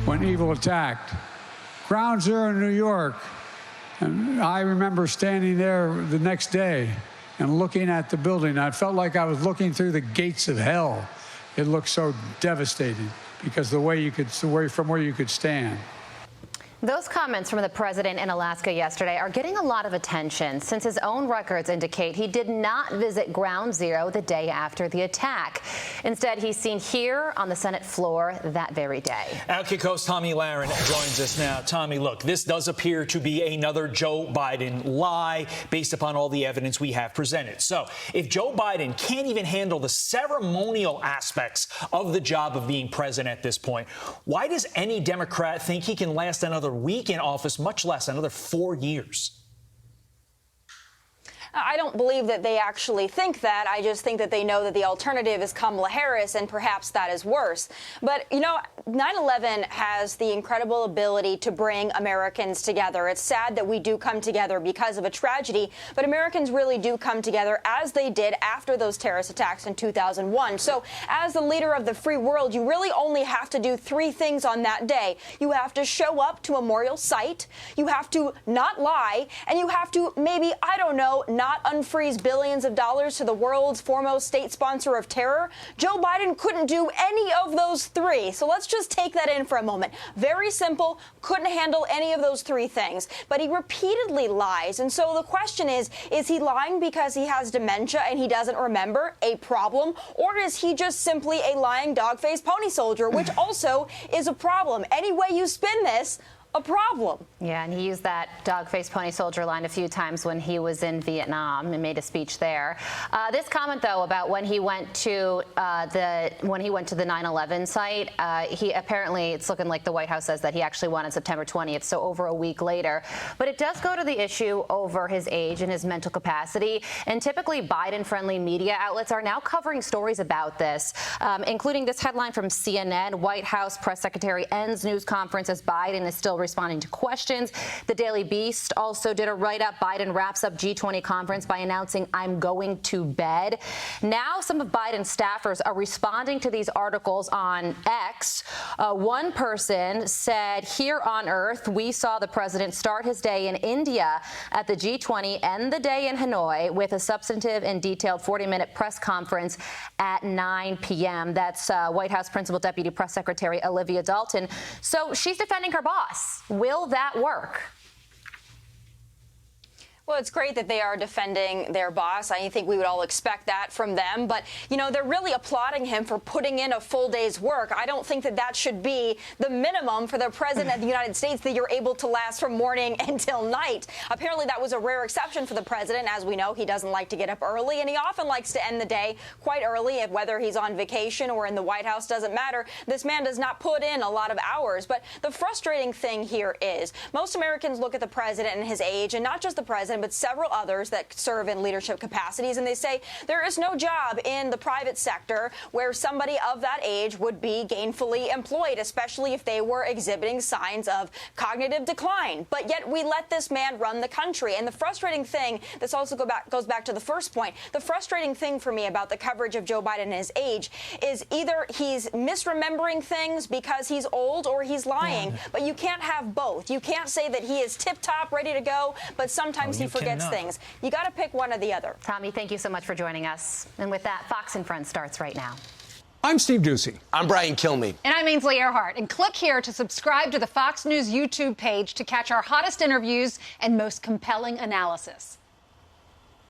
when evil attacked. Ground Zero in New York. And I remember standing there the next day and looking at the building. I felt like I was looking through the gates of hell. It looked so devastating because from where you could stand. Those comments from the president in Alaska yesterday are getting a lot of attention since his own records indicate he did not visit Ground Zero the day after the attack. Instead, he's seen here on the Senate floor that very day. OutKick host Tomi Lahren joins us now. Tomi, look, this does appear to be another Joe Biden lie based upon all the evidence we have presented. So if Joe Biden can't even handle the ceremonial aspects of the job of being president at this point, why does any Democrat think he can last another week in office, much less another 4 years? I don't believe that they actually think that. I just think that they know that the alternative is Kamala Harris, and perhaps that is worse. But, you know, 9/11 has the incredible ability to bring Americans together. It's sad that we do come together because of a tragedy, but Americans really do come together as they did after those terrorist attacks in 2001. So as the leader of the free world, you really only have to do 3 things on that day. You have to show up to a memorial site, you have to not lie, and you have to maybe, I don't know, not unfreeze billions of dollars to the world's foremost state sponsor of terror. Joe Biden couldn't do any of those 3. So let's just take that in for a moment. Very simple, couldn't handle any of those 3 things. But he repeatedly lies. And so the question is he lying because he has dementia and he doesn't remember, a problem? Or is he just simply a lying dog-faced pony soldier, which also is a problem? Any way you spin this, a problem. Yeah, and he used that dog-faced pony soldier line a few times when he was in Vietnam and made a speech there. This comment, though, about when he went to the 9/11 site, he apparently, it's looking like the White House says that he actually won on September 20th, so over a week later. But it does go to the issue over his age and his mental capacity, and typically Biden-friendly media outlets are now covering stories about this, including this headline from CNN: White House press secretary ends news conference as Biden is still responding to questions. The Daily Beast also did a write-up. Biden wraps up G20 conference by announcing, "I'm going to bed." Now some of Biden's staffers are responding to these articles on X. One person said, "Here on Earth, we saw the president start his day in India at the G20, end the day in Hanoi with a substantive and detailed 40-minute press conference at 9 p.m. That's White House Principal Deputy Press Secretary Olivia Dalton. So she's defending her boss. Will that work? Well, it's great that they are defending their boss. I think we would all expect that from them. But, you know, they're really applauding him for putting in a full day's work. I don't think that that should be the minimum for the president of the United States, that you're able to last from morning until night. Apparently, that was a rare exception for the president. As we know, he doesn't like to get up early, and he often likes to end the day quite early. Whether he's on vacation or in the White House doesn't matter. This man does not put in a lot of hours. But the frustrating thing here is most Americans look at the president and his age, and not just the president, but several others that serve in leadership capacities, and they say there is no job in the private sector where somebody of that age would be gainfully employed, especially if they were exhibiting signs of cognitive decline. But yet we let this man run the country. And the frustrating thing, this also goes back to the first point, the frustrating thing for me about the coverage of Joe Biden and his age is either he's misremembering things because he's old or he's lying. But you can't have both. You can't say that he is tip-top, ready to go, but sometimes he forgets things. You got to pick one or the other. Tomi, thank you so much for joining us. And with that, Fox and Friends starts right now. I'm Steve Ducey. I'm Brian Kilmeade. And I'm Ainsley Earhart. And click here to subscribe to the Fox News YouTube page to catch our hottest interviews and most compelling analysis.